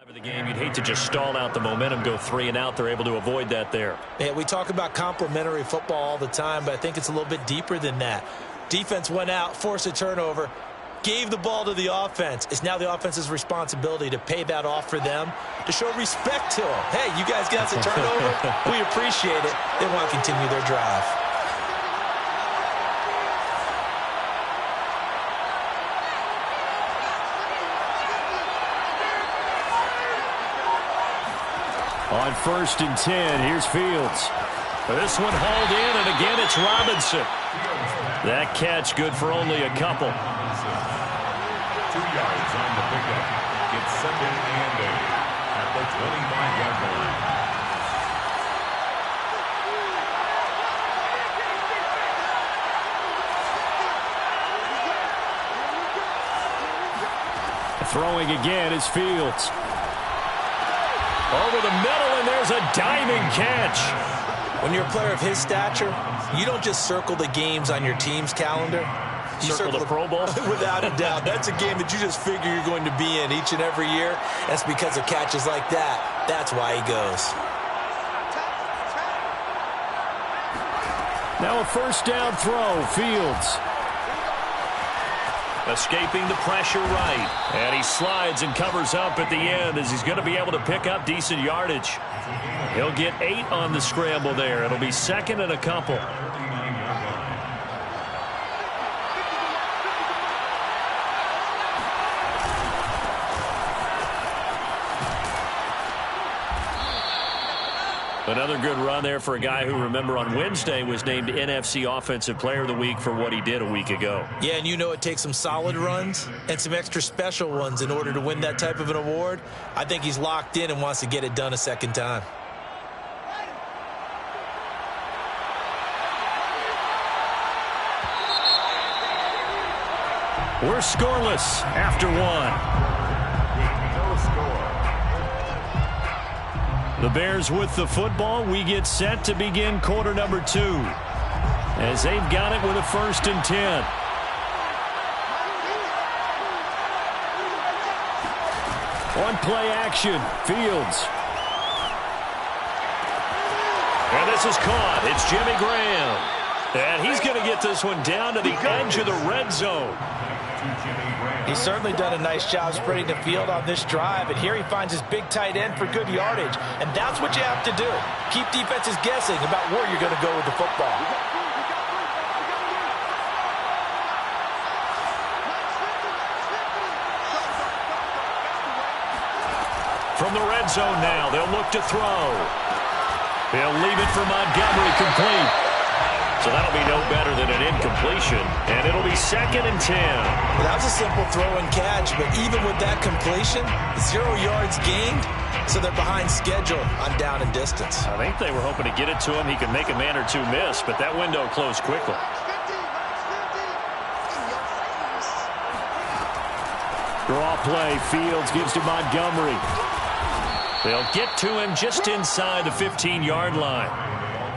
of the game, you'd hate to just stall out the momentum, go 3 and out. They're able to avoid that there. Yeah, we talk about complementary football all the time, but I think it's a little bit deeper than that. Defense went out, forced a turnover, gave the ball to the offense. It's now the offense's responsibility to pay that off for them, to show respect to them. Hey, you guys got us a turnover. We appreciate it. They want to continue their drive. On 1st and 10, here's Fields. This one hauled in, and again it's Robinson. That catch good for only a couple. 2 yards on the pickup. It's 2nd and 8 at the 25-yard line. Throwing again is Fields. Over the middle, and there's a diving catch. When you're a player of his stature, you don't just circle the games on your team's calendar. You circle the Pro Bowl? Without a doubt. That's a game that you just figure you're going to be in each and every year. That's because of catches like that. That's why he goes. Now a 1st down throw, Fields. Escaping the pressure right. And he slides and covers up at the end as he's going to be able to pick up decent yardage. He'll get 8 on the scramble there. It'll be 2nd and a couple. Another good run there for a guy who, remember, on Wednesday was named NFC Offensive Player of the Week for what he did a week ago. Yeah, and you know it takes some solid runs and some extra special ones in order to win that type of an award. I think he's locked in and wants to get it done a second time. We're scoreless after 1. The Bears with the football. We get set to begin quarter number 2 as they've got it with a 1st and 10. On play action, Fields. And this is caught. It's Jimmy Graham. And he's going to get this one down to the edge of the red zone. He's certainly done a nice job spreading the field on this drive, and here he finds his big tight end for good yardage, and that's what you have to do. Keep defenses guessing about where you're going to go with the football. From the red zone now, they'll look to throw. They'll leave it for Montgomery, complete. So that'll be no better than an incompletion, and it'll be 2nd and 10. Well, that was a simple throw and catch, but even with that completion, 0 yards gained, so they're behind schedule on down and distance. I think they were hoping to get it to him. He could make a man or two miss, but that window closed quickly. Draw play, Fields gives to Montgomery. They'll get to him just inside the 15-yard line.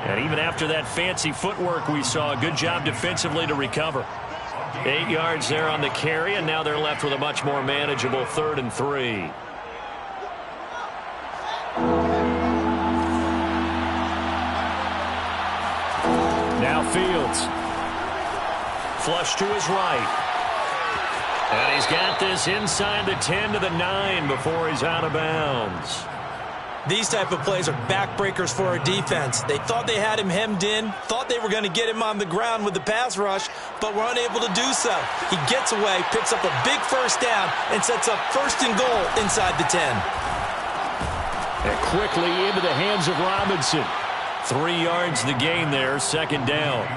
And even after that fancy footwork we saw, a good job defensively to recover. 8 yards there on the carry, and now they're left with a much more manageable 3rd and 3. Now Fields. Flush to his right. And he's got this inside the 10 to the 9 before he's out of bounds. These type of plays are backbreakers for our defense. They thought they had him hemmed in, thought they were going to get him on the ground with the pass rush, but were unable to do so. He gets away, picks up a big 1st down, and sets up 1st and goal inside the 10. And quickly into the hands of Robinson. 3 yards the gain there, 2nd down.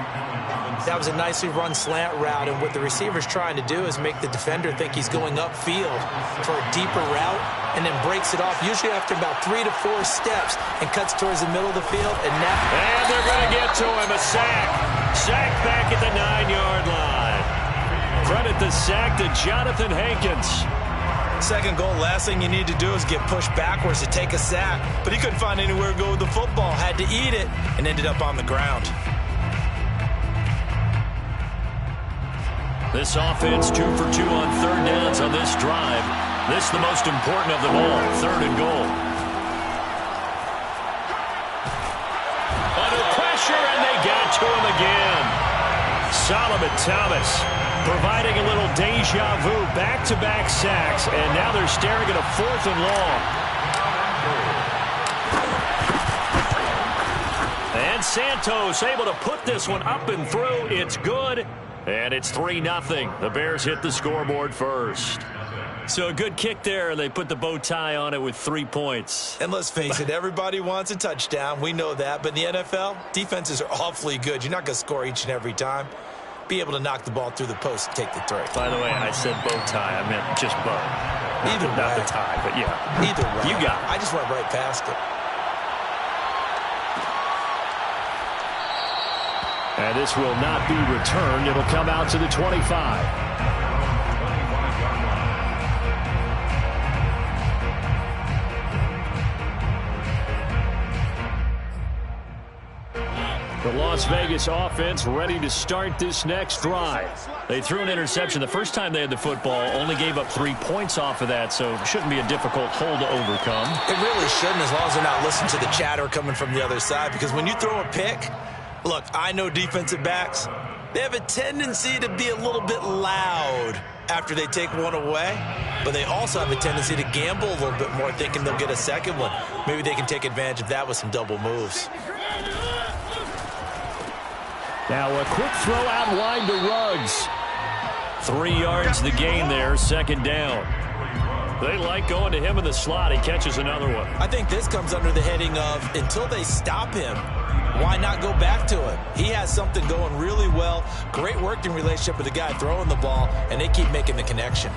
That was a nicely run slant route, and what the receiver's trying to do is make the defender think he's going upfield for a deeper route, and then breaks it off, usually after about 3 to 4 steps, and cuts towards the middle of the field. And they're going to get to him, a sack. Sack back at the 9-yard line. Credit the sack to Jonathan Hankins. 2nd goal, last thing you need to do is get pushed backwards to take a sack, but he couldn't find anywhere to go with the football, had to eat it, and ended up on the ground. This offense 2 for 2 on 3rd downs on this drive. This the most important of them all, 3rd and goal. Under pressure, and they got to him again. Solomon Thomas providing a little deja vu, back-to-back sacks, and now they're staring at a 4th and long. And Santos able to put this one up and through. It's good, and it's 3-0. The Bears hit the scoreboard first. So a good kick there, and they put the bow tie on it with 3 points. And let's face it, everybody wants a touchdown. We know that. But in the NFL, defenses are awfully good. You're not going to score each and every time. Be able to knock the ball through the post and take the 3. By the way, I said bow tie. I meant just bow. Either way. Not the tie, but yeah. Either way. You got it. I just went right past it. And this will not be returned. It'll come out to the 25. The Las Vegas offense ready to start this next drive. They threw an interception the first time they had the football, only gave up 3 points off of that, so it shouldn't be a difficult hole to overcome. It really shouldn't, as long as they're not listening to the chatter coming from the other side, because when you throw a pick, look, I know defensive backs, they have a tendency to be a little bit loud after they take one away, but they also have a tendency to gamble a little bit more, thinking they'll get a second one. Maybe they can take advantage of that with some double moves. Now a quick throw out wide to Ruggs. 3 yards the gain there, 2nd down. They like going to him in the slot. He catches another one. I think this comes under the heading of, until they stop him, why not go back to him? He has something going really well. Great working relationship with the guy throwing the ball, and they keep making the connection.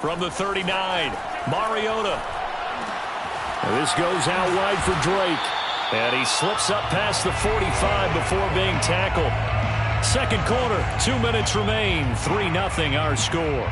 From the 39, Mariota. This goes out wide for Drake. And he slips up past the 45 before being tackled. 2nd quarter, 2 minutes remain. 3-0 our score.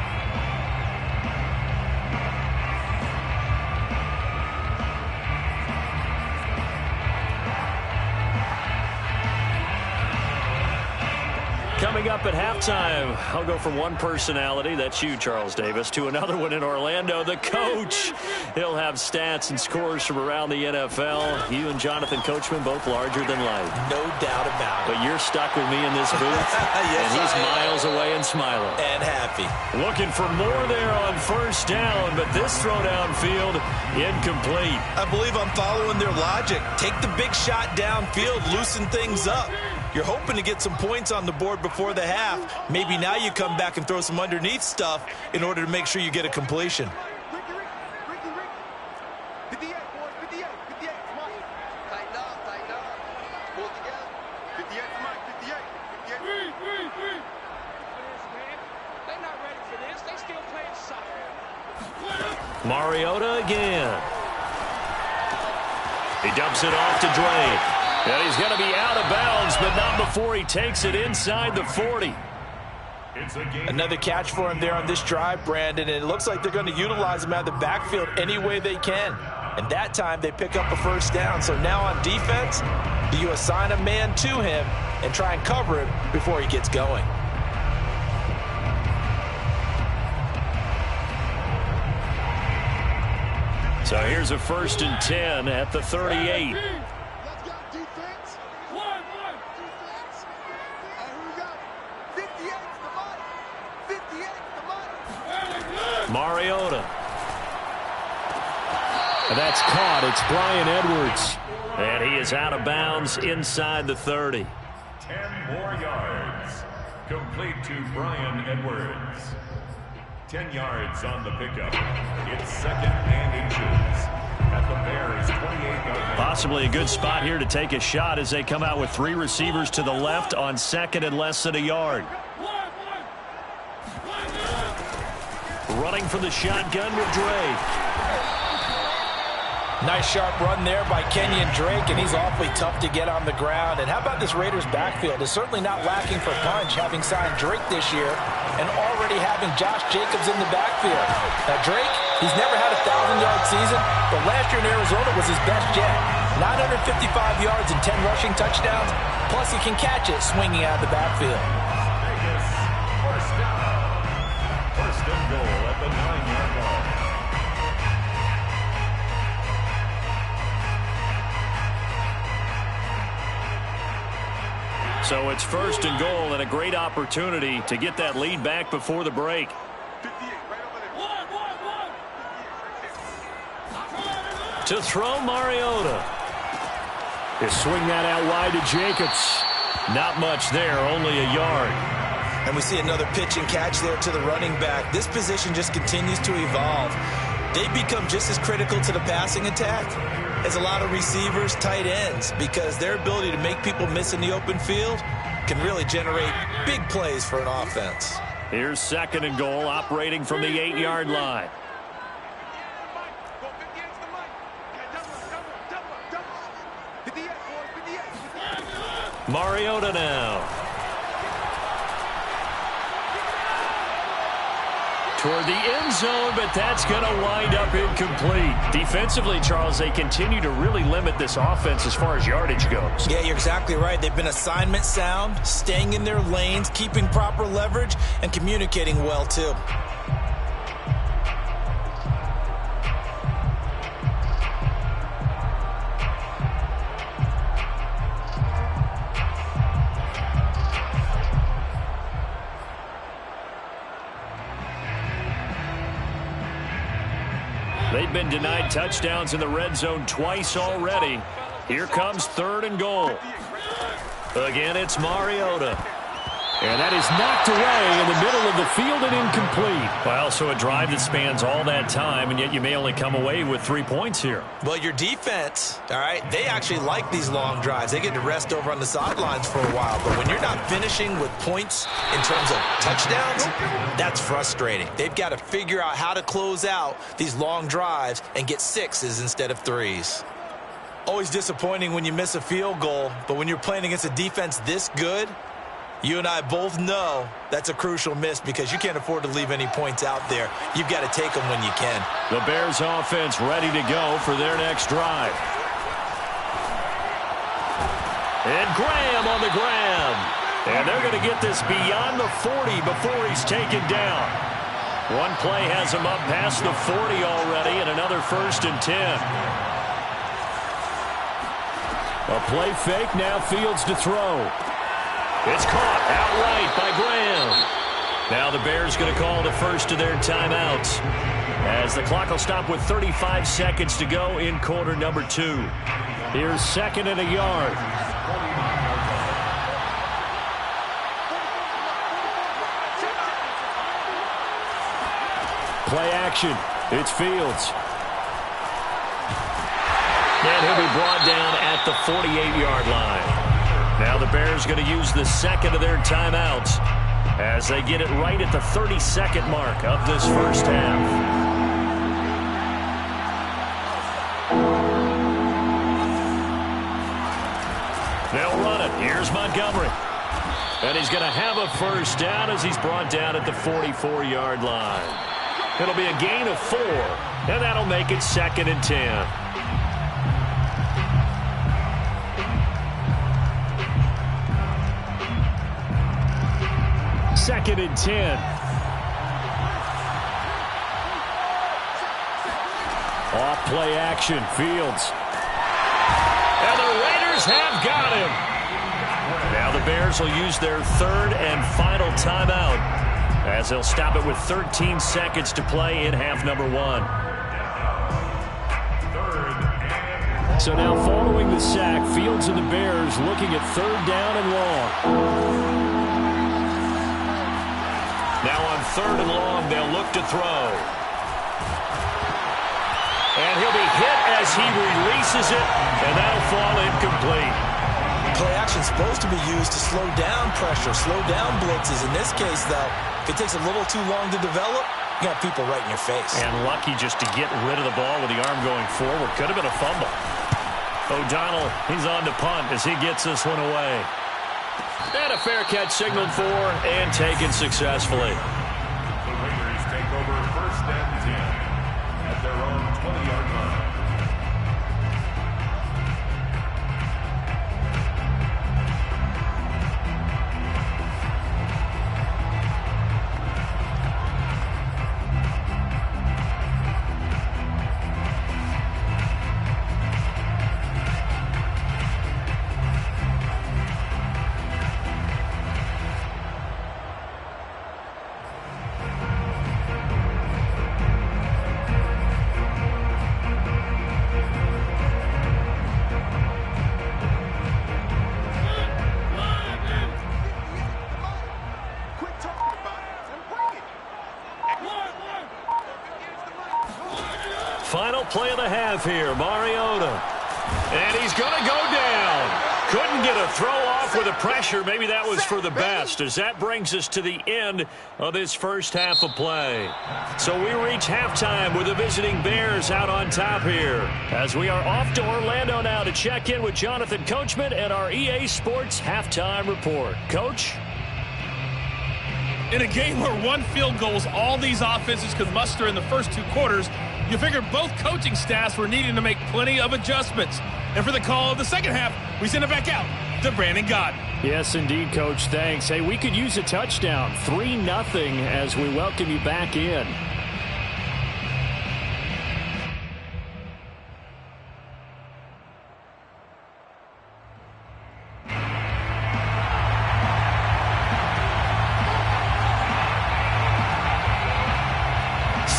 Coming up at halftime, I'll go from one personality, that's you, Charles Davis, to another one in Orlando, the coach. He'll have stats and scores from around the NFL. You and Jonathan Coachman, both larger than life. No doubt about it. But you're stuck with me in this booth, yes, and he's miles away and smiling. And happy. Looking for more there on 1st down, but this throw downfield, incomplete. I believe I'm following their logic. Take the big shot downfield, loosen things up. You're hoping to get some points on the board before the half. Maybe now you come back and throw some underneath stuff in order to make sure you get a completion. Mariota again. He dumps it off to Drake. And he's going to be out of bounds, but not before he takes it inside the 40. Another catch for him there on this drive, Brandon, and it looks like they're going to utilize him out of the backfield any way they can. And that time they pick up a 1st down. So now on defense, do you assign a man to him and try and cover him before he gets going? So here's a 1st and 10 at the 38. Mariota. And that's caught. It's Bryan Edwards. And he is out of bounds inside the 30. 10 more yards. Complete to Bryan Edwards. 10 yards on the pickup. It's 2nd and inches at the Bears' 28-yard line. Possibly a good spot here to take a shot as they come out with 3 receivers to the left on 2nd and less than a yard. Running for the shotgun with Drake. Nice sharp run there by Kenyon Drake, and he's awfully tough to get on the ground. And how about this Raiders backfield? Is certainly not lacking for punch, having signed Drake this year and already having Josh Jacobs in the backfield. Now Drake, he's never had a 1,000-yard season, but last year in Arizona was his best yet. 955 yards and 10 rushing touchdowns, plus he can catch it swinging out of the backfield. Vegas, first down. First and goal at the 9-yard line. So it's first and goal and a great opportunity to get that lead back before the break. To throw, Mariota. They swing that out wide to Jacobs. Not much there, only a yard. And we see another pitch and catch there to the running back. This position just continues to evolve. They become just as critical to the passing attack as a lot of receivers, tight ends, because their ability to make people miss in the open field can really generate big plays for an offense. Here's second and goal, operating from the 8-yard line. Mariota now. Toward the end zone, but that's going to wind up incomplete. Defensively, Charles, they continue to really limit this offense as far as yardage goes. Yeah, you're exactly right. They've been assignment sound, staying in their lanes, keeping proper leverage, and communicating well, too. They've been denied touchdowns in the red zone twice already. Here comes third and goal. Again, it's Mariota. And that is knocked away in the middle of the field and incomplete. Well, so a drive that spans all that time, and yet you may only come away with 3 points here. Well, your defense, all right, they actually like these long drives. They get to rest over on the sidelines for a while. But when you're not finishing with points in terms of touchdowns, that's frustrating. They've got to figure out how to close out these long drives and get 6s instead of 3s. Always disappointing when you miss a field goal, but when you're playing against a defense this good, you and I both know that's a crucial miss because you can't afford to leave any points out there. You've got to take them when you can. The Bears offense ready to go for their next drive. And Graham on the ground. And they're going to get this beyond the 40 before he's taken down. One play has him up past the 40 already, and another first and 10. A play fake, now Fields to throw. It's caught outright by Graham. Now the Bears going to call the first of their timeouts, as the clock will stop with 35 seconds to go in quarter number 2. Here's second and a yard. Play action. It's Fields. And he'll be brought down at the 48-yard line. Now the Bears going to use the second of their timeouts as they get it right at the 32nd mark of this first half. They'll run it. Here's Montgomery. And he's going to have a first down as he's brought down at the 44-yard line. It'll be a gain of 4, and that'll make it second and 10. Second and 10. Off play action, Fields. And the Raiders have got him. Now the Bears will use their third and final timeout, as they'll stop it with 13 seconds to play in half number 1. So now following the sack, Fields and the Bears looking at third down and long. Now on third and long, they'll look to throw. And he'll be hit as he releases it, and that'll fall incomplete. Play action's supposed to be used to slow down pressure, slow down blitzes. In this case, though, if it takes a little too long to develop, You got people right in your face. And lucky just to get rid of the ball with the arm going forward. Could have been a fumble. O'Donnell, he's on to punt as he gets this one away. And a fair catch signaled for and taken successfully. The Raiders take over 1st and 10 at their own 20-yard line. Final play of the half here, Mariota. And he's going to go down. Couldn't get a throw off with the pressure. Maybe that was for the best, as that brings us to the end of this first half of play. So we reach halftime with the visiting Bears out on top here, as we are off to Orlando now to check in with Jonathan Coachman and our EA Sports Halftime Report. Coach? In a game where one field goal is all these offenses could muster in the first 2 quarters, you figure both coaching staffs were needing to make plenty of adjustments. And for the call of the second half, we send it back out to Brandon Gaudin. Yes, indeed, Coach. Thanks. Hey, we could use a touchdown. 3-0 as we welcome you back in.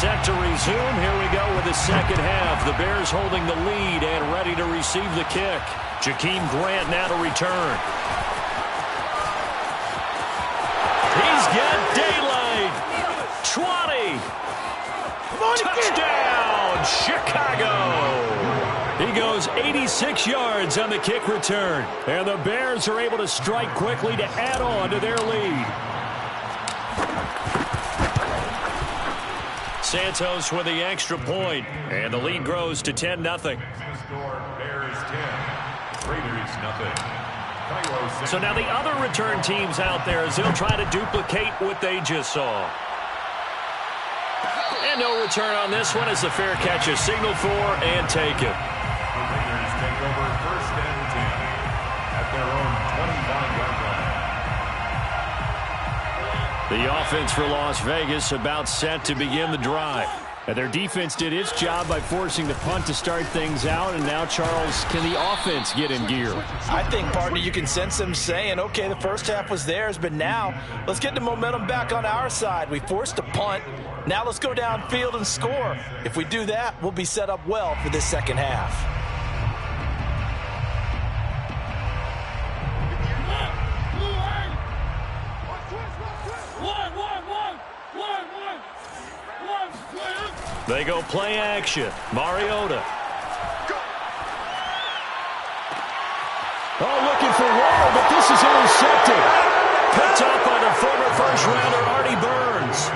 Set to resume. Here we go with the second half. The Bears holding the lead and ready to receive the kick. Jakeem Grant now to return. He's got daylight. 20. Touchdown, Chicago. He goes 86 yards on the kick return. And the Bears are able to strike quickly to add on to their lead. Santos with the extra point, and the lead grows to 10-0. Score Bears 10, Raiders 0. So now the other return teams out there as they'll try to duplicate what they just saw. And no return on this one as the fair catch is signaled for and taken. The Raiders take over 1st and 10 at their own 25-yard line. The offense for Las Vegas about set to begin the drive. And their defense did its job by forcing the punt to start things out. And now, Charles, can the offense get in gear? I think, partner, you can sense them saying, okay, the first half was theirs, but now let's get the momentum back on our side. We forced a punt. Now let's go downfield and score. If we do that, we'll be set up well for this second half. They go play action. Mariota. Oh, looking for Waddle, but this is intercepted. Picked up by the former first-rounder Artie Burns.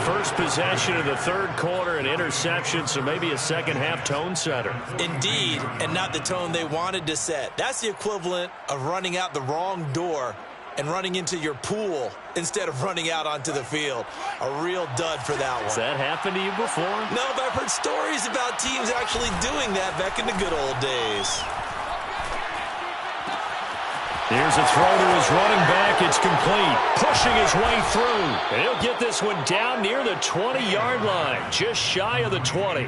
First possession of the third quarter, an interception, so maybe a second-half tone setter. Indeed, and not the tone they wanted to set. That's the equivalent of running out the wrong door and running into your pool instead of running out onto the field. A real dud for that one. Has that happened to you before? No, but I've heard stories about teams actually doing that back in the good old days. Here's a throw to his running back. It's complete. Pushing his way through. And he'll get this one down near the 20-yard line. Just shy of the 20.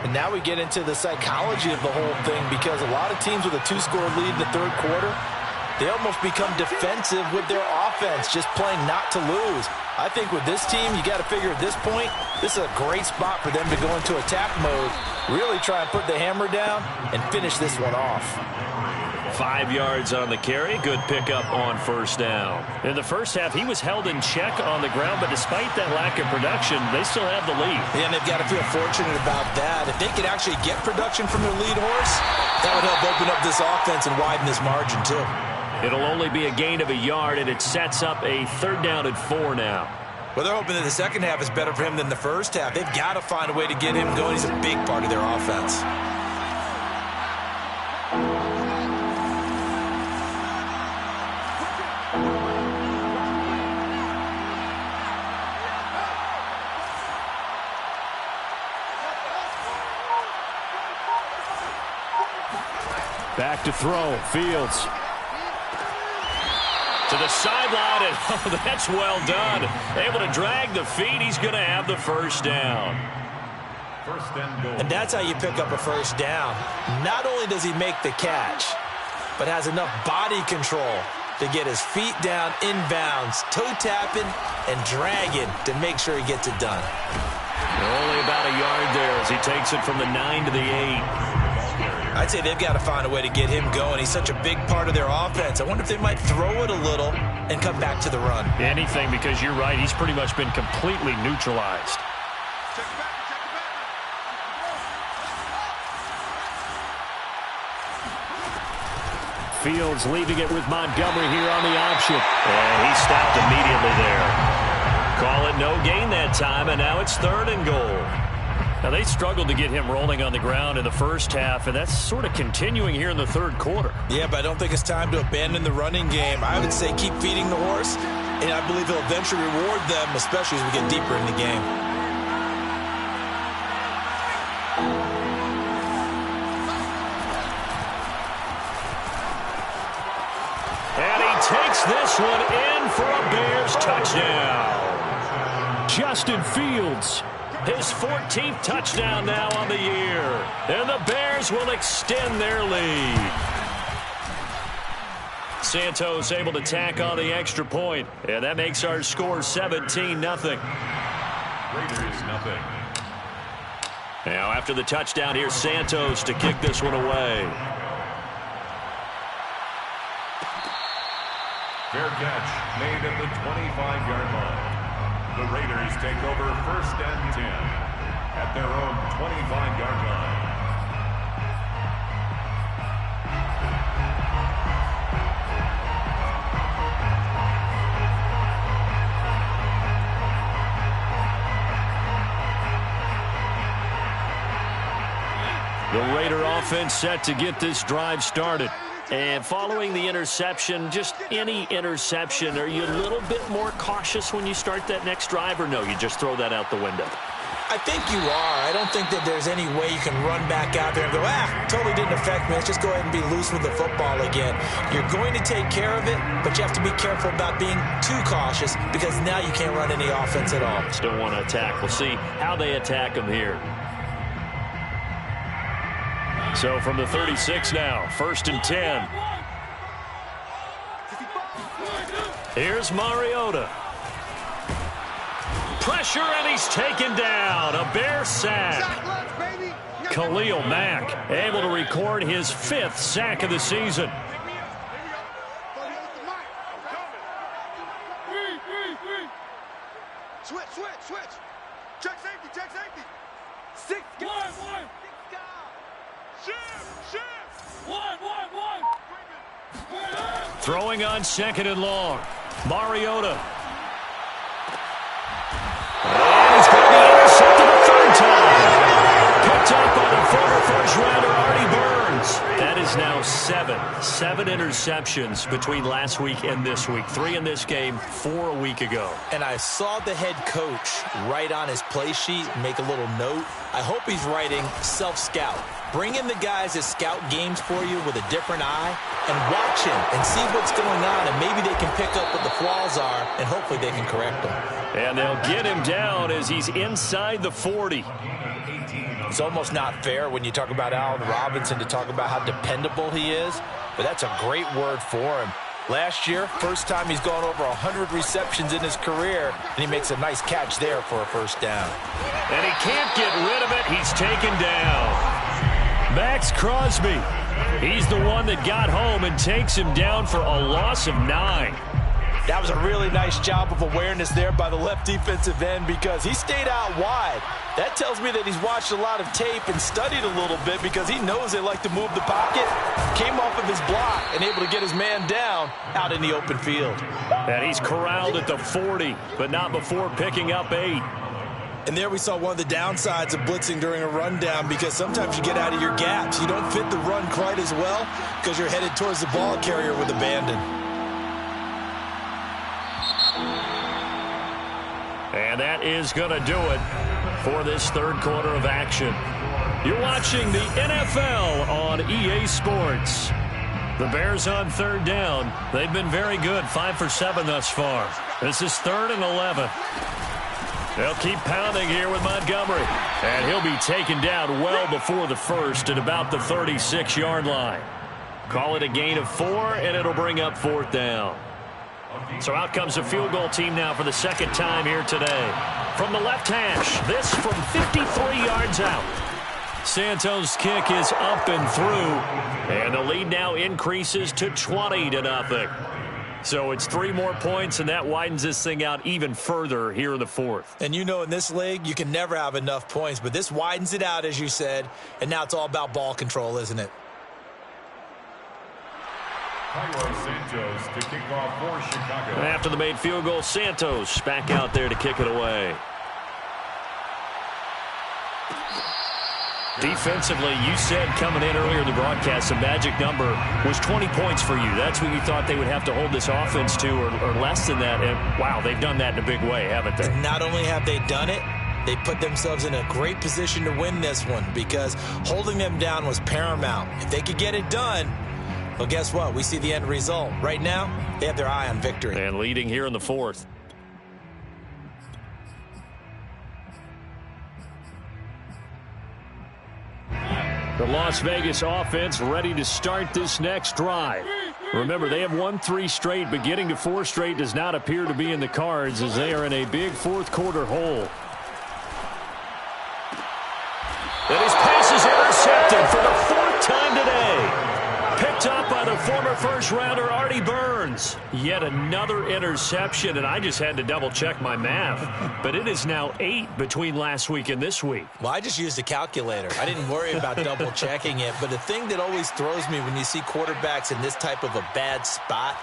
And now we get into the psychology of the whole thing, because a lot of teams with a 2-score lead in the third quarter, they almost become defensive with their offense, just playing not to lose. I think with this team, you got to figure at this point, this is a great spot for them to go into attack mode, really try and put the hammer down and finish this one off. 5 yards on the carry. Good pickup on first down. In the first half, he was held in check on the ground, but despite that lack of production, they still have the lead. Yeah, and they've got to feel fortunate about that. If they could actually get production from their lead horse, that would help open up this offense and widen this margin too. It'll only be a gain of a yard, and it sets up a 3rd down and 4 now. Well, they're hoping that the second half is better for him than the first half. They've got to find a way to get him going. He's a big part of their offense. Back to throw. Fields. To the sideline, and oh, that's well done. Able to drag the feet. He's going to have the first down. First and goal. And that's how you pick up a first down. Not only does he make the catch, but has enough body control to get his feet down inbounds, toe tapping and dragging to make sure he gets it done. Only about a yard there as he takes it from the 9 to the 8. I'd say they've got to find a way to get him going. He's such a big part of their offense. I wonder if they might throw it a little and come back to the run. Anything, because you're right. He's pretty much been completely neutralized. Fields leaving it with Montgomery here on the option. And he stopped immediately there. Call it no gain that time, and now it's 3rd and goal. Now, they struggled to get him rolling on the ground in the first half, and that's sort of continuing here in the 3rd quarter. Yeah, but I don't think it's time to abandon the running game. I would say keep feeding the horse, and I believe he'll eventually reward them, especially as we get deeper in the game. And he takes this one in for a Bears touchdown. Justin Fields. His 14th touchdown now on the year. And the Bears will extend their lead. Santos able to tack on the extra point. And that makes our score 17-0. Raiders 0. Now after the touchdown, here's Santos to kick this one away. Fair catch made at the 25-yard line. The Raiders take over 1st and 10 at their own 25-yard line. The Raider offense set to get this drive started. And following the interception, just any interception, are you a little bit more cautious when you start that next drive, or no, you just throw that out the window? I think you are. I don't think that there's any way you can run back out there and go, totally didn't affect me. Let's just go ahead and be loose with the football again. You're going to take care of it, but you have to be careful about being too cautious because now you can't run any offense at all. Still want to attack. We'll see how they attack them here. So from the 36 now, 1st and 10. Here's Mariota. Pressure, and he's taken down. A Bear sack. Khalil Mack able to record his 5th sack of the season. Switch. Check safety. 6 guys. Throwing on 2nd and long. Mariota. And he's going to be intercepted a 3rd time. Picked up by the former first-rounder Artie Burns. That is now 7 interceptions between last week and this week. 3 in this game, 4 a week ago. And I saw the head coach write on his play sheet, make a little note. I hope he's writing self-scout. Bring in the guys that scout games for you with a different eye and watch him and see what's going on, and maybe they can pick up what the flaws are, and hopefully they can correct them. And they'll get him down as he's inside the 40. It's almost not fair when you talk about Allen Robinson to talk about how dependable he is, but that's a great word for him. Last year, first time he's gone over 100 receptions in his career, and he makes a nice catch there for a first down. And he can't get rid of it. He's taken down. Max Crosby. He's the one that got home and takes him down for a loss of 9. That was a really nice job of awareness there by the left defensive end because he stayed out wide. That tells me that he's watched a lot of tape and studied a little bit because he knows they like to move the pocket. Came off of his block and able to get his man down out in the open field. And he's corralled at the 40, but not before picking up 8. And there we saw one of the downsides of blitzing during a rundown because sometimes you get out of your gaps. You don't fit the run quite as well because you're headed towards the ball carrier with abandon. And that is going to do it for this third quarter of action. You're watching the NFL on EA Sports. The Bears on third down. They've been very good, 5 for 7 thus far. This is 3rd and 11. They'll keep pounding here with Montgomery. And he'll be taken down well before the first at about the 36-yard line. Call it a gain of 4, and it'll bring up 4th down. So out comes a field goal team now for the second time here today. From the left hash, this from 53 yards out. Santos' kick is up and through, and the lead now increases to 20-0. So it's 3 more points, and that widens this thing out even further here in the fourth. And you know in this league, you can never have enough points, but this widens it out, as you said, and now it's all about ball control, isn't it? Santos to kick off for Chicago. And after the made field goal, Santos back out there to kick it away. Defensively, you said coming in earlier in the broadcast, the magic number was 20 points for you. That's what you thought they would have to hold this offense to, or less than that. And, wow, they've done that in a big way, haven't they? And not only have they done it, they put themselves in a great position to win this one because holding them down was paramount. If they could get it done, well, guess what? We see the end result. Right now, they have their eye on victory. And leading here in the fourth. The Las Vegas offense ready to start this next drive. Remember, they have won 3 straight, but getting to 4 straight does not appear to be in the cards as they are in a big fourth quarter hole. And his pass is intercepted for the 4th time today. Picked up by the former first-rounder Artie Burns. Yet another interception, and I just had to double-check my math. But it is now 8 between last week and this week. Well, I just used a calculator. I didn't worry about double-checking it. But the thing that always throws me when you see quarterbacks in this type of a bad spot,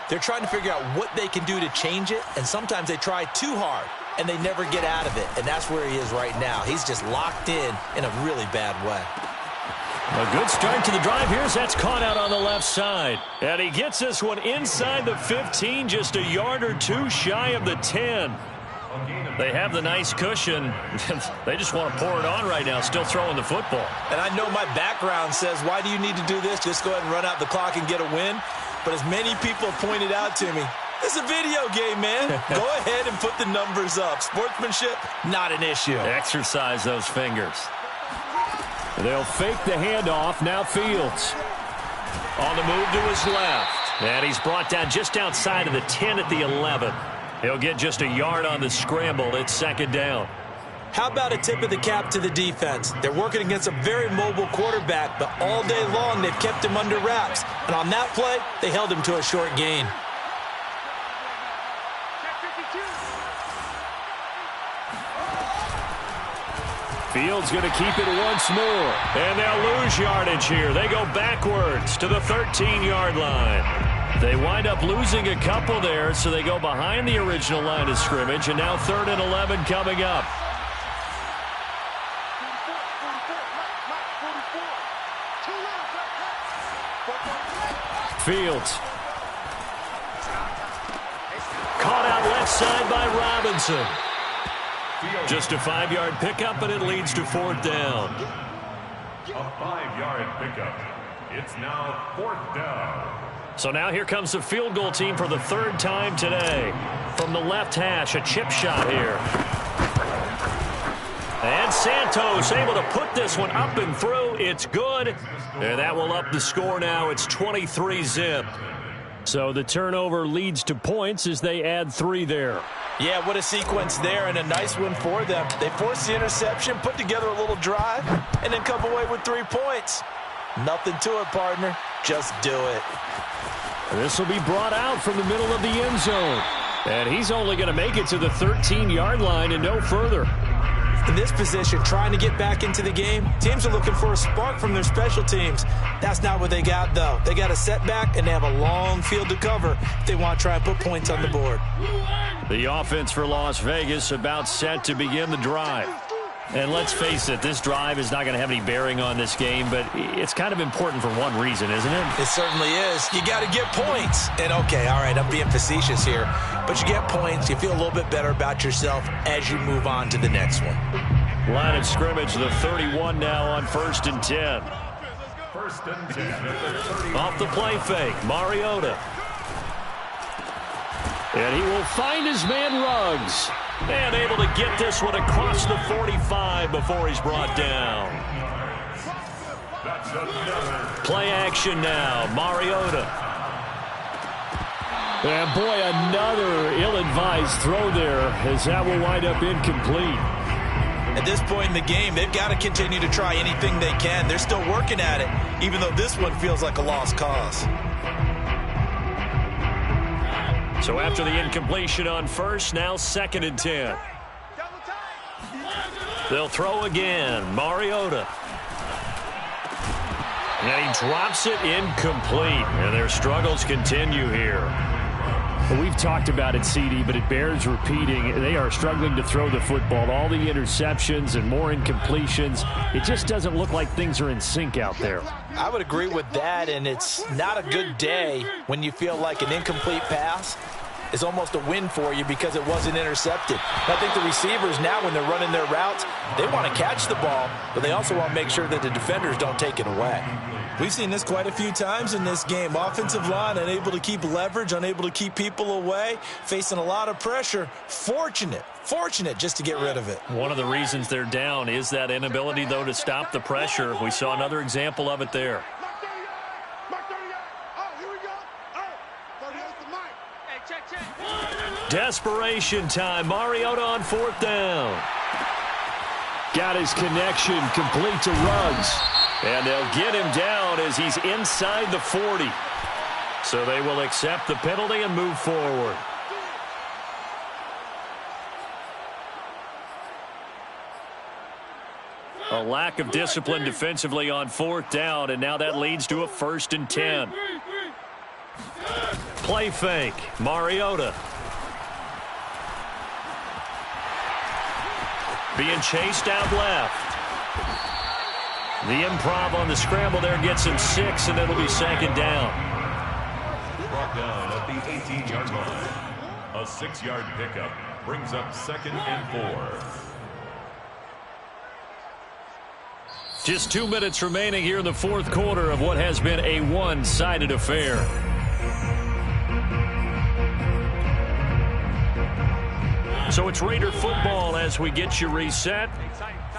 they're trying to figure out what they can do to change it, and sometimes they try too hard, and they never get out of it. And that's where he is right now. He's just locked in a really bad way. A good start to the drive here as that's caught out on the left side. And he gets this one inside the 15, just a yard or 2 shy of the 10. They have the nice cushion. They just want to pour it on right now, still throwing the football. And I know my background says, why do you need to do this? Just go ahead and run out the clock and get a win. But as many people have pointed out to me, it's a video game, man. Go ahead and put the numbers up. Sportsmanship, not an issue. Exercise those fingers. They'll fake the handoff. Now Fields on the move to his left. And he's brought down just outside of the 10 at the 11. He'll get just a yard on the scramble. It's 2nd down. How about a tip of the cap to the defense? They're working against a very mobile quarterback, but all day long they've kept him under wraps. And on that play, they held him to a short gain. Fields going to keep it once more. And they'll lose yardage here. They go backwards to the 13-yard line. They wind up losing a couple there, so they go behind the original line of scrimmage. And now 3rd and 11 coming up. Fields. Caught out left side by Robinson. Just a 5-yard pickup, and it leads to 4th down. A 5-yard pickup. It's now 4th down. So now here comes the field goal team for the 3rd time today. From the left hash, a chip shot here. And Santos able to put this one up and through. It's good. And that will up the score now. It's 23-zip. So the turnover leads to points as they add 3 there. Yeah, what a sequence there, and a nice one for them. They forced the interception, put together a little drive, and then come away with 3 points. Nothing to it, partner. Just do it. This will be brought out from the middle of the end zone. And he's only going to make it to the 13-yard line and no further. In this position, trying to get back into the game, teams are looking for a spark from their special teams. That's not what they got, though. They got a setback, and they have a long field to cover if they want to try and put points on the board. The offense for Las Vegas about set to begin the drive. And let's face it, this drive is not going to have any bearing on this game, but it's kind of important for one reason, isn't it? It certainly is. You got to get points. And, okay, all right, I'm being facetious here. But you get points, you feel a little bit better about yourself as you move on to the next one. Line of scrimmage, the 31 now on 1st and 10. 1st and 10 at the 30. Off the play fake, Mariota. And he will find his man Ruggs. And able to get this one across the 45 before he's brought down. That's another. Play action now, Mariota. And boy, another ill-advised throw there as that will wind up incomplete. At this point in the game, they've got to continue to try anything they can. They're still working at it, even though this one feels like a lost cause. So after the incompletion on 1st, now 2nd and 10. They'll throw again. Mariota. And he drops it incomplete. And their struggles continue here. Well, we've talked about it, CD, but it bears repeating. They are struggling to throw the football. All the interceptions and more incompletions. It just doesn't look like things are in sync out there. I would agree with that, and it's not a good day when you feel like an incomplete pass is almost a win for you because it wasn't intercepted. I think the receivers now, when they're running their routes, they want to catch the ball, but they also want to make sure that the defenders don't take it away. We've seen this quite a few times in this game. Offensive line unable to keep leverage, unable to keep people away, facing a lot of pressure. Fortunate just to get rid of it. One of the reasons they're down is that inability, though, to stop the pressure. We saw another example of it there. Desperation time. Mariota on 4th down. Got his connection complete to Ruggs. And they'll get him down as he's inside the 40. So they will accept the penalty and move forward. A lack of discipline defensively on 4th down, and now that leads to a 1st and 10. Play fake. Mariota. Being chased out left. The improv on the scramble there gets him 6, and it'll be 2nd down. Brought down at the 18-yard line. A 6-yard pickup brings up 2nd and 4. Just 2 minutes remaining here in the 4th quarter of what has been a one-sided affair. So it's Raider football as we get you reset.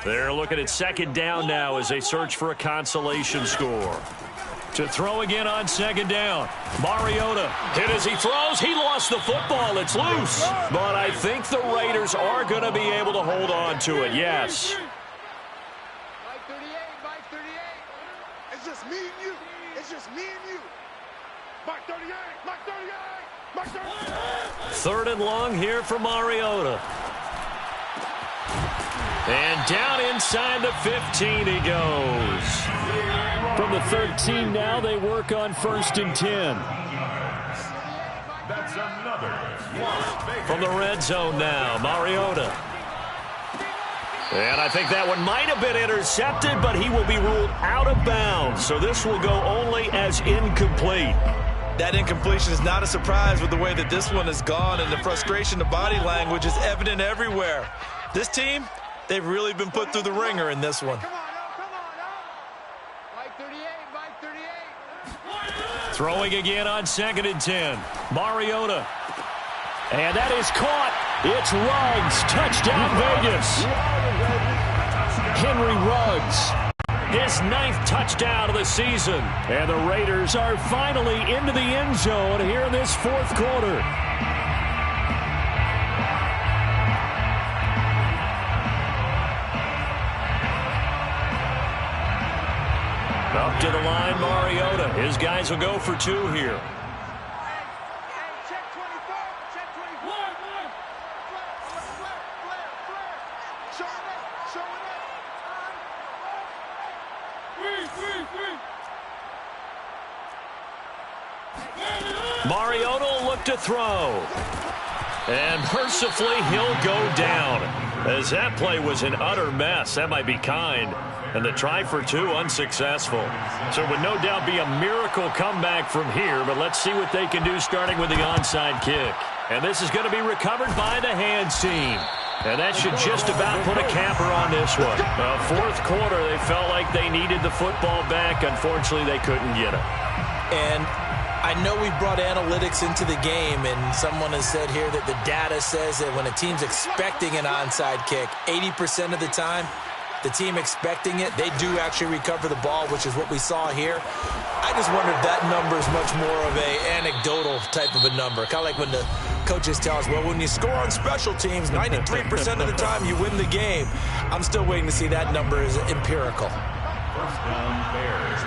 They're looking at 2nd down now as they search for a consolation score. To throw again on 2nd down. Mariota hit as he throws. He lost the football. It's loose. But I think the Raiders are going to be able to hold on to it. Yes. Mike 38, Mike 38. It's just me and you. It's just me and you. Mike 38, Mike 38, Mike 38. 3rd and long here for Mariota. And down inside the 15 he goes. From the 13 now, they work on 1st and 10. That's another. From the red zone now, Mariota. And I think that one might have been intercepted, but he will be ruled out of bounds. So this will go only as incomplete. That incompletion is not a surprise with the way that this one has gone, and the frustration, the body language is evident everywhere. This team, they've really been put through the ringer in this one. Come on, now. Mike 38, Mike 38. Throwing again on 2nd and 10. Mariota. And that is caught. It's Ruggs. Touchdown, Vegas. Henry Ruggs. His 9th touchdown of the season. And the Raiders are finally into the end zone here in this 4th quarter. Up to the line, Mariota. His guys will go for 2 here. Mariota will look to throw. And mercifully, he'll go down, as that play was an utter mess. That might be kind. And the try for two unsuccessful. So it would no doubt be a miracle comeback from here, but let's see what they can do starting with the onside kick. And this is going to be recovered by the hands team. And that should just about put a capper on this one. Fourth quarter, they felt like they needed the football back. Unfortunately, they couldn't get it. And I know we brought analytics into the game, and someone has said here that the data says that when a team's expecting an onside kick, 80% of the time, the team expecting it, they do actually recover the ball, which is what we saw here. I just wonder if that number is much more of a anecdotal type of a number. Kind of like when the coaches tell us, well, when you score on special teams, 93% of the time you win the game. I'm still waiting to see that number is empirical. First down, Bears.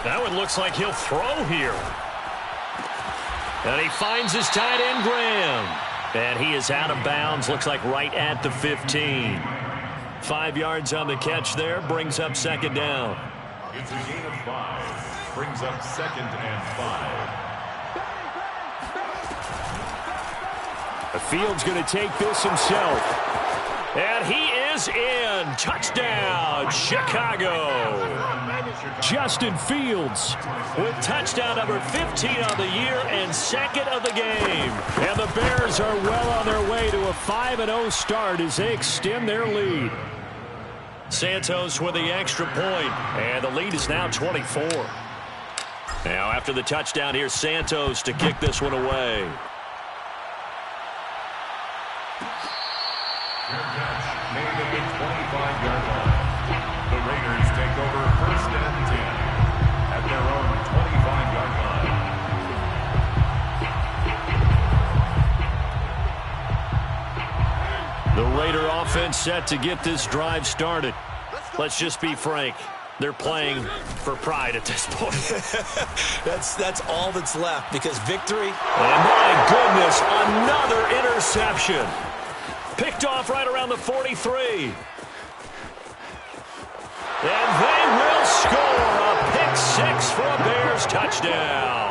That one looks like he'll throw here. And he finds his tight end, Graham. And he is out of bounds, looks like right at the 15. 5 yards on the catch there, brings up second down. It's a gain of 5. Brings up 2nd and 5. Fields going to take this himself. And he is in. Touchdown, Chicago. Justin Fields with touchdown number 15 on the year and 2nd of the game. And the Bears are well on their way to a 5-0 start as they extend their lead. Santos with the extra point, and the lead is now 24. Now after the touchdown, here's Santos to kick this one away. Fair catch made at the 25-yard line. The Raiders take over 1st and 10 at their own 25-yard line. The Raider offense set to get this drive started. Let's just be frank. They're playing for pride at this point. That's all that's left, because victory. And my goodness, another interception. Picked off right around the 43. And they will score a pick 6 for a Bears touchdown.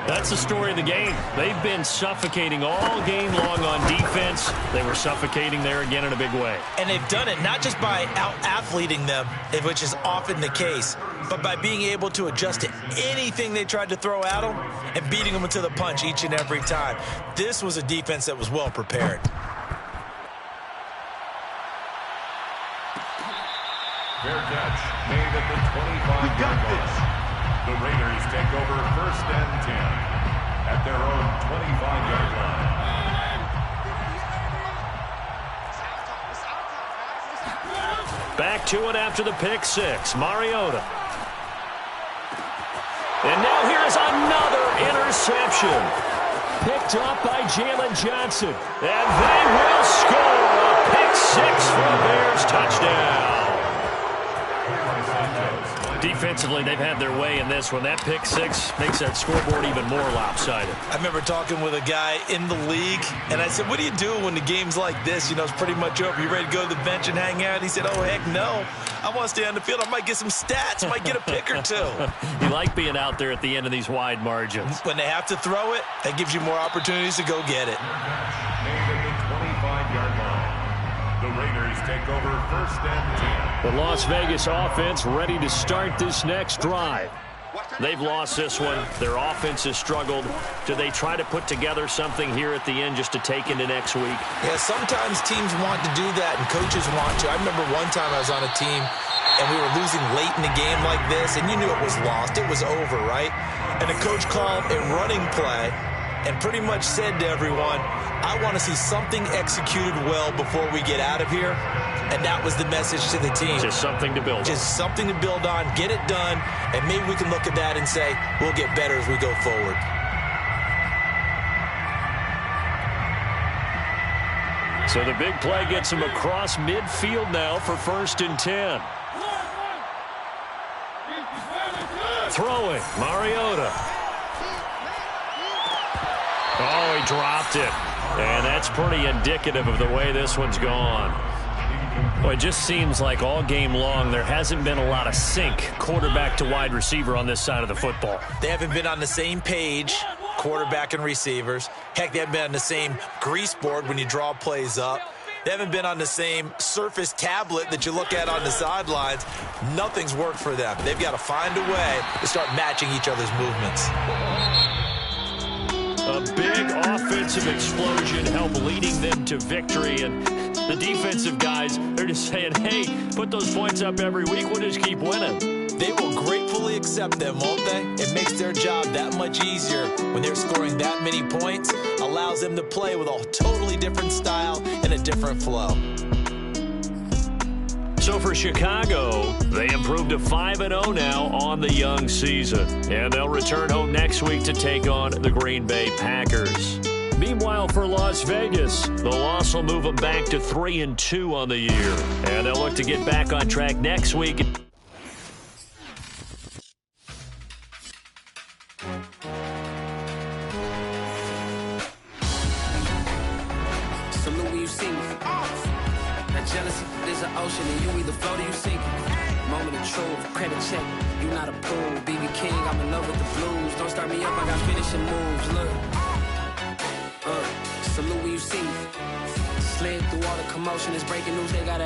That's the story of the game. They've been suffocating all game long on defense. They were suffocating there again in a big way. And they've done it not just by out-athleting them, which is often the case, but by being able to adjust to anything they tried to throw at them and beating them to the punch each and every time. This was a defense that was well prepared. Fair catch made at the 25-yard line. The Raiders take over 1st and 10 at their own 25-yard line. Back to it after the pick 6. Mariota. And now here is another interception. Picked off by Jalen Johnson. And they will score a pick 6 for a Bears touchdown. Defensively, they've had their way in this one. That pick 6 makes that scoreboard even more lopsided. I remember talking with a guy in the league, and I said, what do you do when the game's like this? You know, it's pretty much over. You ready to go to the bench and hang out? He said, oh, heck no. I want to stay on the field. I might get some stats. I might get a pick or two. You like being out there at the end of these wide margins. When they have to throw it, that gives you more opportunities to go get it. Made at the 25-yard line. The Raiders take over 1st and 10. The Las Vegas offense ready to start this next drive. They've lost this one. Their offense has struggled. Do they try to put together something here at the end just to take into next week? Yeah, sometimes teams want to do that and coaches want to. I remember one time I was on a team and we were losing late in the game like this, and you knew it was lost. It was over, right? And the coach called a running play and pretty much said to everyone, I want to see something executed well before we get out of here. And that was the message to the team. Just something to build on. Just something to build on, get it done, and maybe we can look at that and say, we'll get better as we go forward. So the big play gets him across midfield now for 1st and 10. Throwing, Mariota. Oh, he dropped it. And that's pretty indicative of the way this one's gone. Well, it just seems like all game long there hasn't been a lot of sync quarterback to wide receiver on this side of the football. They haven't been on the same page, quarterback and receivers. Heck, they haven't been on the same grease board when you draw plays up. They haven't been on the same Surface tablet that you look at on the sidelines. Nothing's worked for them. They've got to find a way to start matching each other's movements. A big offensive explosion helped leading them to victory, and the defensive guys, they're just saying, hey, put those points up every week, we'll just keep winning. They will gratefully accept them, won't they? It makes their job that much easier when they're scoring that many points, allows them to play with a totally different style and a different flow. So for Chicago, they improved to 5-0 now on the young season. And they'll return home next week to take on the Green Bay Packers. Meanwhile, for Las Vegas, the loss will move them back to 3-2 on the year. And they'll look to get back on track next week. Salute when you see me. That jealousy is an ocean, and you either float or you sink. Moment of truth, credit check. You not a pool, BB King. I'm in love with the blues. Don't start me up, I got finishing moves. Look, salute when you see me. Slid through all the commotion, it's breaking news. They got